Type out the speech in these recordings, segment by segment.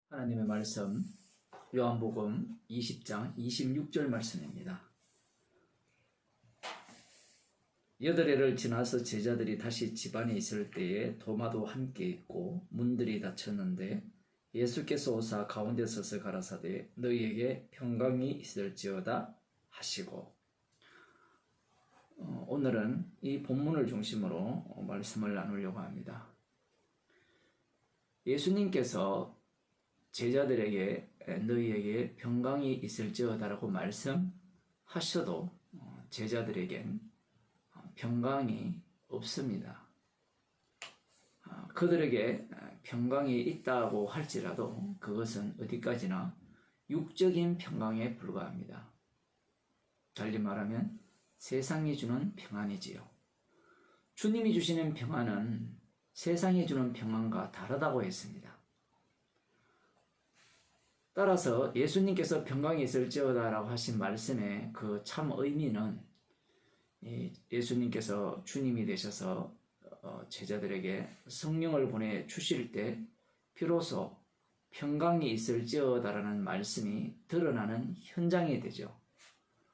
하나님의 말씀 요한복음 20장 26절 말씀입니다. 8해를 지나서 제자들이 다시 집안에 있을 때에 도마도 함께 있고 문들이 닫혔는데 예수께서 오사 가운데 서서 가라사대 너희에게 평강이 있을지어다 하시고, 오늘은 이 본문을 중심으로 말씀을 나누려고 합니다. 예수님께서 제자들에게 너희에게 평강이 있을지어다라고 말씀하셔도 제자들에겐 평강이 없습니다. 그들에게 평강이 있다고 할지라도 그것은 어디까지나 육적인 평강에 불과합니다. 달리 말하면 세상이 주는 평안이지요. 주님이 주시는 평안은 세상이 주는 평안과 다르다고 했습니다. 따라서 예수님께서 평강이 있을지어다라고 하신 말씀의 그 참 의미는 예수님께서 주님이 되셔서 제자들에게 성령을 보내주실 때 비로소 평강이 있을지어다라는 말씀이 드러나는 현장이 되죠.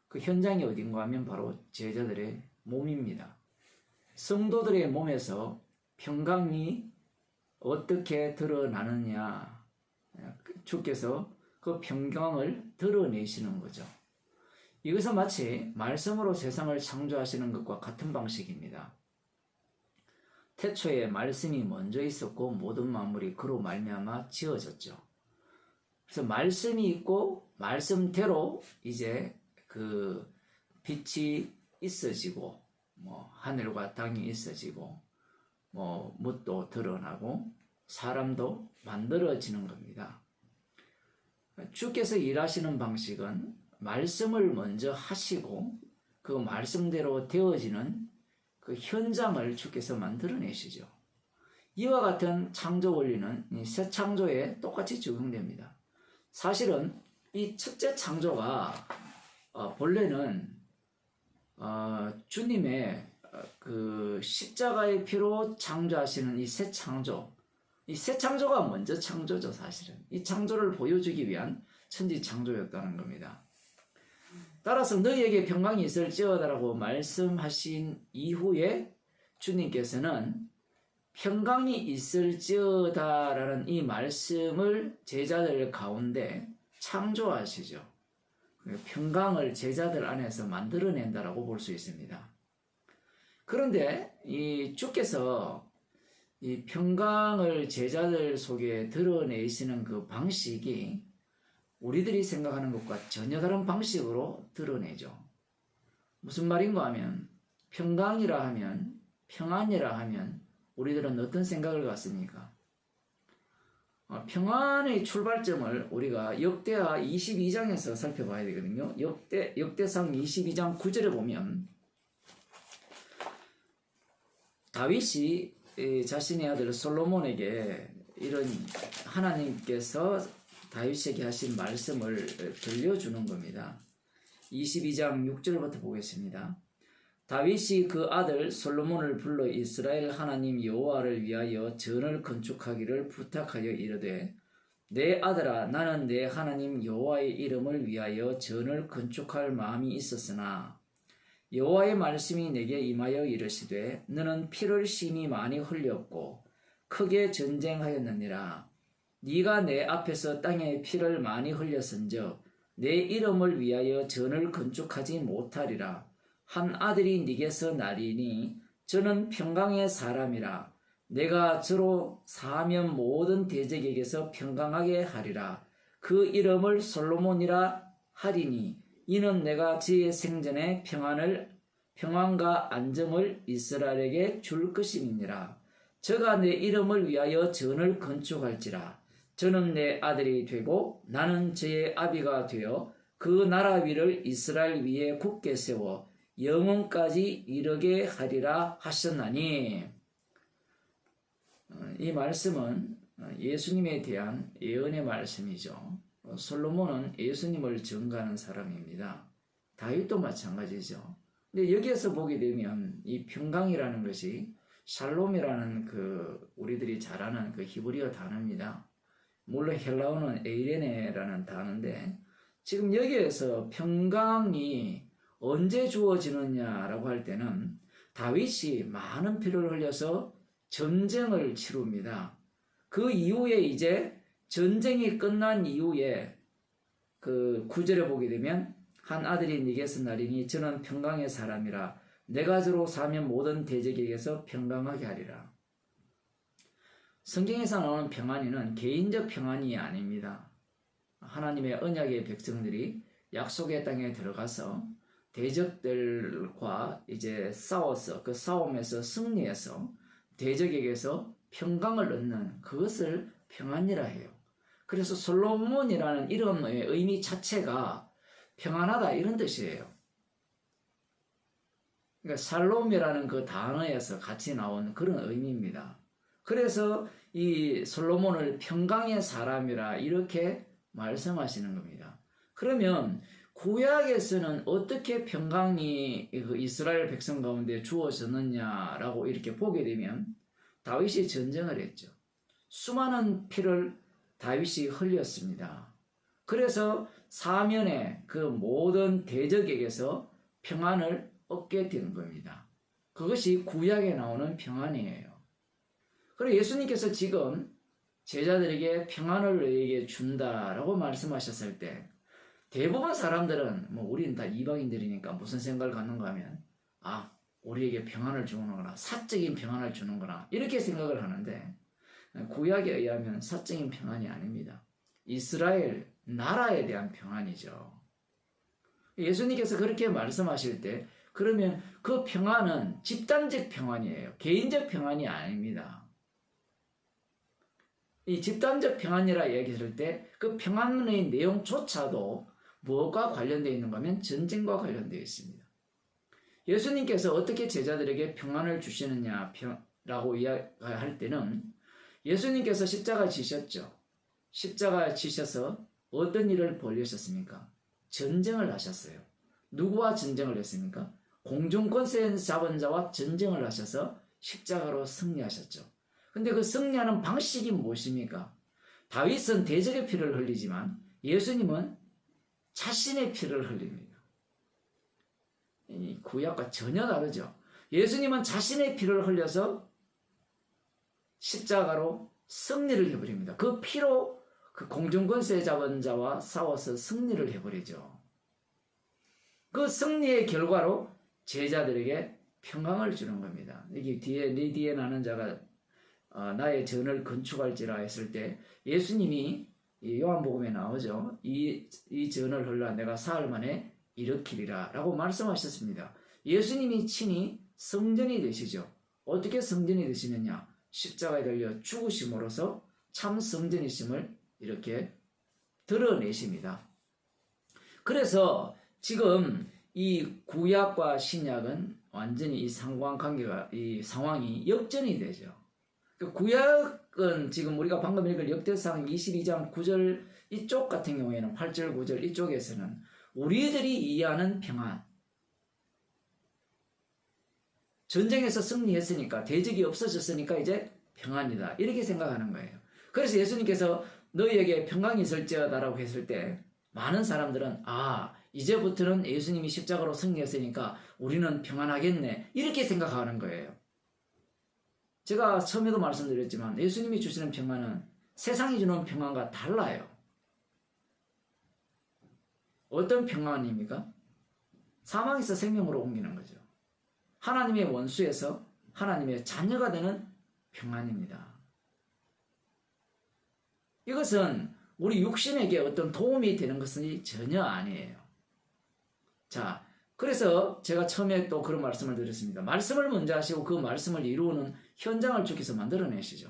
그 현장이 어딘가 하면 바로 제자들의 몸입니다. 성도들의 몸에서 평강이 어떻게 드러나느냐, 주께서 그 평강을 드러내시는 거죠. 이것은 마치 말씀으로 세상을 창조하시는 것과 같은 방식입니다. 태초에 말씀이 먼저 있었고 모든 만물이 그로 말미암아 지어졌죠. 그래서 말씀이 있고 말씀대로 이제 그 빛이 있어지고 하늘과 땅이 있어지고 뭇도 드러나고 사람도 만들어지는 겁니다. 주께서 일하시는 방식은 말씀을 먼저 하시고 그 말씀대로 되어지는 그 현장을 주께서 만들어내시죠. 이와 같은 창조 원리는 새 창조에 똑같이 적용됩니다. 사실은 이 첫째 창조가 본래는 주님의 그 십자가의 피로 창조하시는 이 새 창조, 이 새 창조가 먼저 창조죠. 사실은 이 창조를 보여주기 위한 천지 창조였다는 겁니다. 따라서 너희에게 평강이 있을지어다라고 말씀하신 이후에 주님께서는 평강이 있을지어다라는 이 말씀을 제자들 가운데 창조하시죠. 평강을 제자들 안에서 만들어낸다라고 볼 수 있습니다. 그런데 이 주께서 이 평강을 제자들 속에 드러내시는 그 방식이 우리들이 생각하는 것과 전혀 다른 방식으로 드러내죠. 무슨 말인가 하면 평강이라 하면, 평안이라 하면 우리들은 어떤 생각을 갖습니까? 평안의 출발점을 우리가 역대하 22장에서 살펴봐야 되거든요. 역대상 22장 9절에 보면 다윗이 자신의 아들 솔로몬에게 이런 하나님께서 다윗에게 하신 말씀을 들려주는 겁니다. 22장 6절부터 보겠습니다. 다윗이 그 아들 솔로몬을 불러 이스라엘 하나님 여호와를 위하여 전을 건축하기를 부탁하여 이르되, 내 아들아, 나는 내 하나님 여호와의 이름을 위하여 전을 건축할 마음이 있었으나 여호와의 말씀이 내게 임하여 이르시되, 너는 피를 심히 많이 흘렸고 크게 전쟁하였느니라. 네가 내 앞에서 땅에 피를 많이 흘렸은즉 내 이름을 위하여 전을 건축하지 못하리라. 한 아들이 네게서 나리니 저는 평강의 사람이라. 내가 저로 사하면 모든 대적에게서 평강하게 하리라. 그 이름을 솔로몬이라 하리니 이는 내가 저의 생전에 평안과 안정을 이스라엘에게 줄 것임이니라. 저가 내 이름을 위하여 전을 건축할지라. 저는 내 아들이 되고 나는 저의 아비가 되어 그 나라 위를 이스라엘 위에 굳게 세워 영원까지 이르게 하리라 하셨나니. 이 말씀은 예수님에 대한 예언의 말씀이죠. 솔로몬은 예수님을 증거하는 사람입니다. 다윗도 마찬가지죠. 근데 여기에서 보게 되면 이 평강이라는 것이 샬롬이라는 그 우리들이 잘 아는 그 히브리어 단어입니다. 물론 헬라어는 에이레네라는 단어인데 지금 여기에서 평강이 언제 주어지느냐라고 할 때는 다윗이 많은 피를 흘려서 전쟁을 치릅니다. 그 이후에 이제 전쟁이 끝난 이후에 그 9절에 보게 되면 한 아들이 네게서 나리니 저는 평강의 사람이라 내가 저로 사면 모든 대적에게서 평강하게 하리라. 성경에서 나오는 평안이는 개인적 평안이 아닙니다. 하나님의 언약의 백성들이 약속의 땅에 들어가서 대적들과 이제 싸워서 그 싸움에서 승리해서 대적에게서 평강을 얻는 그것을 평안이라 해요. 그래서 솔로몬이라는 이름의 의미 자체가 평안하다 이런 뜻이에요. 그러니까 살롬이라는 그 단어에서 같이 나온 그런 의미입니다. 그래서 이 솔로몬을 평강의 사람이라 이렇게 말씀하시는 겁니다. 그러면 구약에서는 어떻게 평강이 이스라엘 백성 가운데 주어졌느냐라고 이렇게 보게 되면 다윗이 전쟁을 했죠. 수많은 피를 다윗이 흘렸습니다. 그래서 사면에 그 모든 대적에게서 평안을 얻게 된 겁니다. 그것이 구약에 나오는 평안이에요. 그리고 예수님께서 지금 제자들에게 평안을 너희에게 준다라고 말씀하셨을 때 대부분 사람들은 뭐 우리는 다 이방인들이니까 무슨 생각을 갖는가 하면 우리에게 평안을 주는구나, 사적인 평안을 주는구나 이렇게 생각을 하는데 구약에 의하면 사적인 평안이 아닙니다. 이스라엘 나라에 대한 평안이죠. 예수님께서 그렇게 말씀하실 때 그러면 그 평안은 집단적 평안이에요. 개인적 평안이 아닙니다. 이 집단적 평안이라 얘기할 때 그 평안의 내용조차도 무엇과 관련되어 있는가 하면 전쟁과 관련되어 있습니다. 예수님께서 어떻게 제자들에게 평안을 주시느냐라고 이야기할 때는 예수님께서 십자가 지셨죠. 십자가 지셔서 어떤 일을 벌이셨습니까? 전쟁을 하셨어요. 누구와 전쟁을 했습니까? 공중권세 잡은 자와 전쟁을 하셔서 십자가로 승리하셨죠. 근데 그 승리하는 방식이 무엇입니까? 다윗은 대적의 피를 흘리지만 예수님은 자신의 피를 흘립니다. 이 구약과 전혀 다르죠. 예수님은 자신의 피를 흘려서 십자가로 승리를 해버립니다. 그 피로 그 공중권세 잡은 자와 싸워서 승리를 해버리죠. 그 승리의 결과로 제자들에게 평강을 주는 겁니다. 여기 네 뒤에 나는 자가 나의 전을 건축할지라 했을 때 예수님이 요한복음에 나오죠. 이 전을 흘러 내가 사흘 만에 일으키리라 라고 말씀하셨습니다. 예수님이 친히 성전이 되시죠. 어떻게 성전이 되시느냐? 십자가에 달려 죽으심으로써 참 성전이심을 이렇게 드러내십니다. 그래서 지금 이 구약과 신약은 완전히 이 상관관계가 이 상황이 역전이 되죠. 구약은 지금 우리가 방금 읽은 역대상 22장 9절 이쪽 같은 경우에는 8절 9절 이쪽에서는 우리들이 이해하는 평안, 전쟁에서 승리했으니까 대적이 없어졌으니까 이제 평안이다 이렇게 생각하는 거예요. 그래서 예수님께서 너희에게 평강이 있을지어다라고 했을 때 많은 사람들은 이제부터는 예수님이 십자가로 승리했으니까 우리는 평안하겠네 이렇게 생각하는 거예요. 제가 처음에도 말씀드렸지만 예수님이 주시는 평안은 세상이 주는 평안과 달라요. 어떤 평안입니까? 사망에서 생명으로 옮기는 거죠. 하나님의 원수에서 하나님의 자녀가 되는 평안입니다. 이것은 우리 육신에게 어떤 도움이 되는 것은 전혀 아니에요. 자, 그래서 제가 처음에 또 그런 말씀을 드렸습니다. 말씀을 먼저 하시고 그 말씀을 이루는 현장을 주께서 만들어내시죠.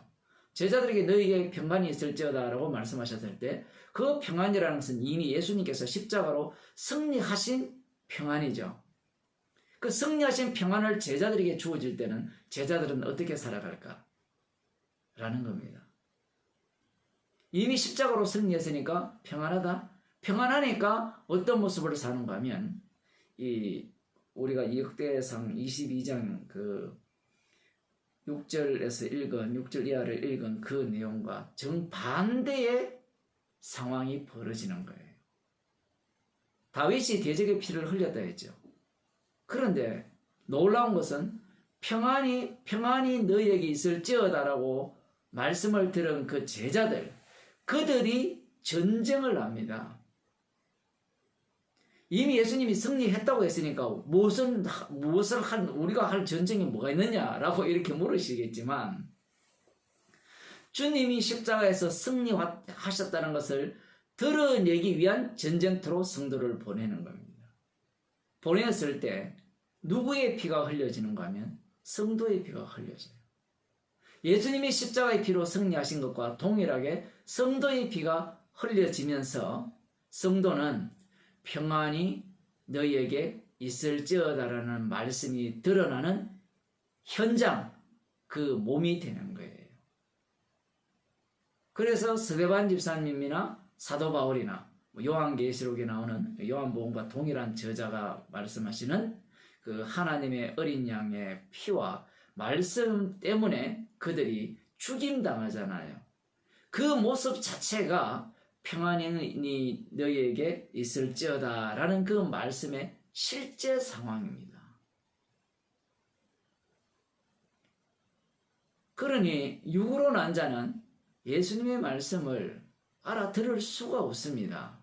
제자들에게 너희에게 평안이 있을지어다 라고 말씀하셨을 때 그 평안이라는 것은 이미 예수님께서 십자가로 승리하신 평안이죠. 그 승리하신 평안을 제자들에게 주어질 때는 제자들은 어떻게 살아갈까? 라는 겁니다. 이미 십자가로 승리했으니까 평안하다? 평안하니까 어떤 모습으로 사는가 하면 우리가 역대상 22장 6절에서 읽은 6절 이하를 읽은 그 내용과 정반대의 상황이 벌어지는 거예요. 다윗이 대적의 피를 흘렸다 했죠. 그런데 놀라운 것은 평안이 너희에게 있을지어다라고 말씀을 들은 그 제자들, 그들이 전쟁을 합니다. 이미 예수님이 승리했다고 했으니까 우리가 할 전쟁이 뭐가 있느냐라고 이렇게 물으시겠지만, 주님이 십자가에서 승리하셨다는 것을 드러내기 위한 전쟁터로 성도를 보내는 겁니다. 보냈을 때 누구의 피가 흘려지는가 하면 성도의 피가 흘려져요. 예수님이 십자가의 피로 승리하신 것과 동일하게 성도의 피가 흘려지면서 성도는 평안이 너희에게 있을지어다라는 말씀이 드러나는 현장, 그 몸이 되는 거예요. 그래서 스데반 집사님이나 사도 바울이나 요한계시록에 나오는 요한복음과 동일한 저자가 말씀하시는 그 하나님의 어린 양의 피와 말씀 때문에 그들이 죽임당하잖아요. 그 모습 자체가 평안이 너희에게 있을지어다 라는 그 말씀의 실제 상황입니다. 그러니 육으로 난 자는 예수님의 말씀을 알아들을 수가 없습니다.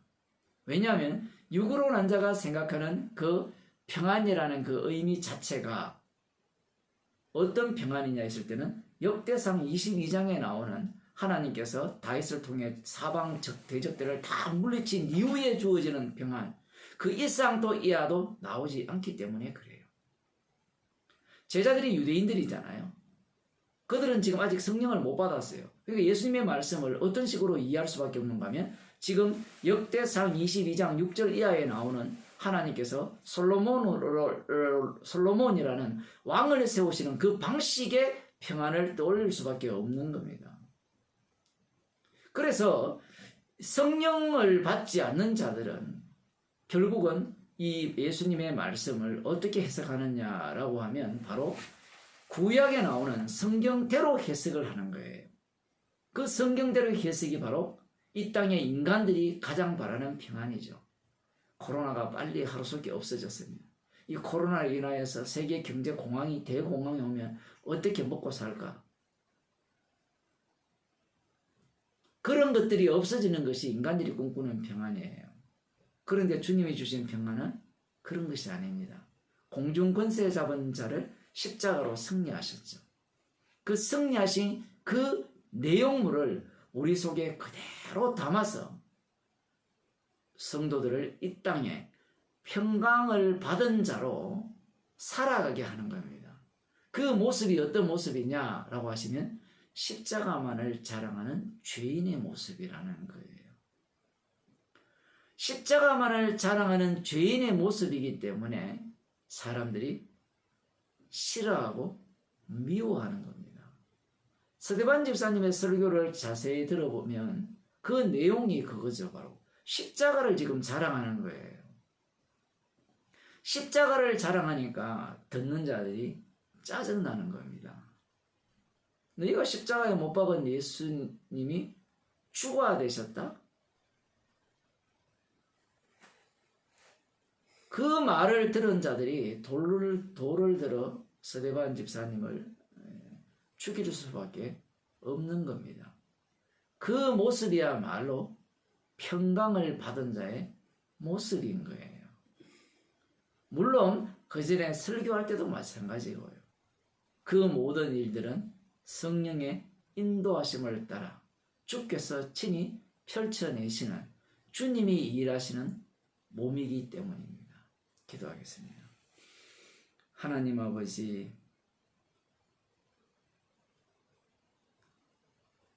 왜냐하면 육으로 난 자가 생각하는 그 평안이라는 그 의미 자체가 어떤 평안이냐 했을 때는 역대상 22장에 나오는 하나님께서 다윗을 통해 사방 대적들을 다 물리친 이후에 주어지는 평안, 그 이상도 이하도 나오지 않기 때문에 그래요. 제자들이 유대인들이잖아요. 그들은 지금 아직 성령을 못 받았어요. 그러니까 예수님의 말씀을 어떤 식으로 이해할 수밖에 없는가 하면, 지금 역대상 22장 6절 이하에 나오는 하나님께서 솔로몬이라는 왕을 세우시는 그 방식의 평안을 떠올릴 수밖에 없는 겁니다. 그래서 성령을 받지 않는 자들은 결국은 이 예수님의 말씀을 어떻게 해석하느냐라고 하면 바로 구약에 나오는 성경대로 해석을 하는 거예요. 그 성경대로 해석이 바로 이 땅의 인간들이 가장 바라는 평안이죠. 코로나가 빨리 하루속히 없어졌습니다. 이 코로나로 인하여서 세계 경제 공황이 대공황이 오면 어떻게 먹고 살까? 그런 것들이 없어지는 것이 인간들이 꿈꾸는 평안이에요. 그런데 주님이 주신 평안은 그런 것이 아닙니다. 공중 권세 잡은 자를 십자가로 승리하셨죠. 그 승리하신 그 내용물을 우리 속에 그대로 담아서 성도들을 이 땅에 평강을 받은 자로 살아가게 하는 겁니다. 그 모습이 어떤 모습이냐라고 하시면 십자가만을 자랑하는 죄인의 모습이라는 거예요. 십자가만을 자랑하는 죄인의 모습이기 때문에 사람들이 싫어하고 미워하는 겁니다. 스데반 집사님의 설교를 자세히 들어보면 그 내용이 그거죠. 바로 십자가를 지금 자랑하는 거예요. 십자가를 자랑하니까 듣는 자들이 짜증나는 겁니다. 너희가 십자가에 못 박은 예수님이 죽어야 되셨다? 그 말을 들은 자들이 돌을 들어 스데반 집사님을 죽일 수밖에 없는 겁니다. 그 모습이야말로 평강을 받은 자의 모습인 거예요. 물론 그 전에 설교할 때도 마찬가지고요. 그 모든 일들은 성령의 인도하심을 따라 주께서 친히 펼쳐내시는 주님이 일하시는 몸이기 때문입니다. 기도하겠습니다. 하나님 아버지,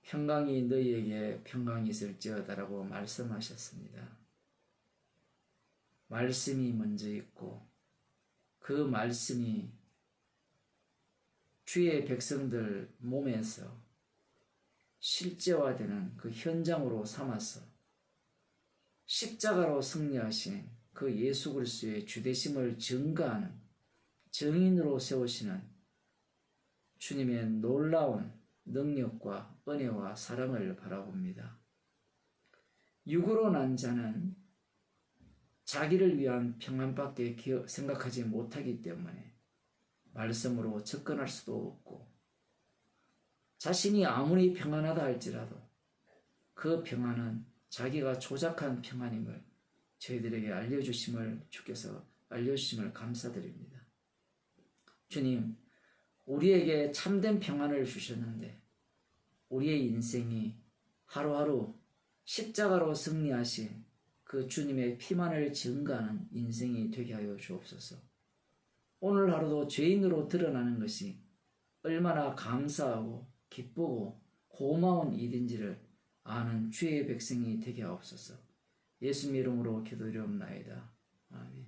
평강이 너희에게 평강이 있을지어다라고 말씀하셨습니다. 말씀이 먼저 있고 그 말씀이 주의 백성들 몸에서 실제화되는 그 현장으로 삼아서 십자가로 승리하신 그 예수 그리스도의 주되심을 증거하는 증인으로 세우시는 주님의 놀라운 능력과 은혜와 사랑을 바라봅니다. 육으로 난 자는 자기를 위한 평안밖에 생각하지 못하기 때문에 말씀으로 접근할 수도 없고, 자신이 아무리 평안하다 할지라도 그 평안은 자기가 조작한 평안임을 저희들에게 주께서 알려주심을 감사드립니다. 주님, 우리에게 참된 평안을 주셨는데 우리의 인생이 하루하루 십자가로 승리하신 그 주님의 피만을 증거하는 인생이 되게 하여 주옵소서. 오늘 하루도 죄인으로 드러나는 것이 얼마나 감사하고 기쁘고 고마운 일인지를 아는 주의 백성이 되게 하옵소서. 예수님 이름으로 기도드리옵나이다. 아멘.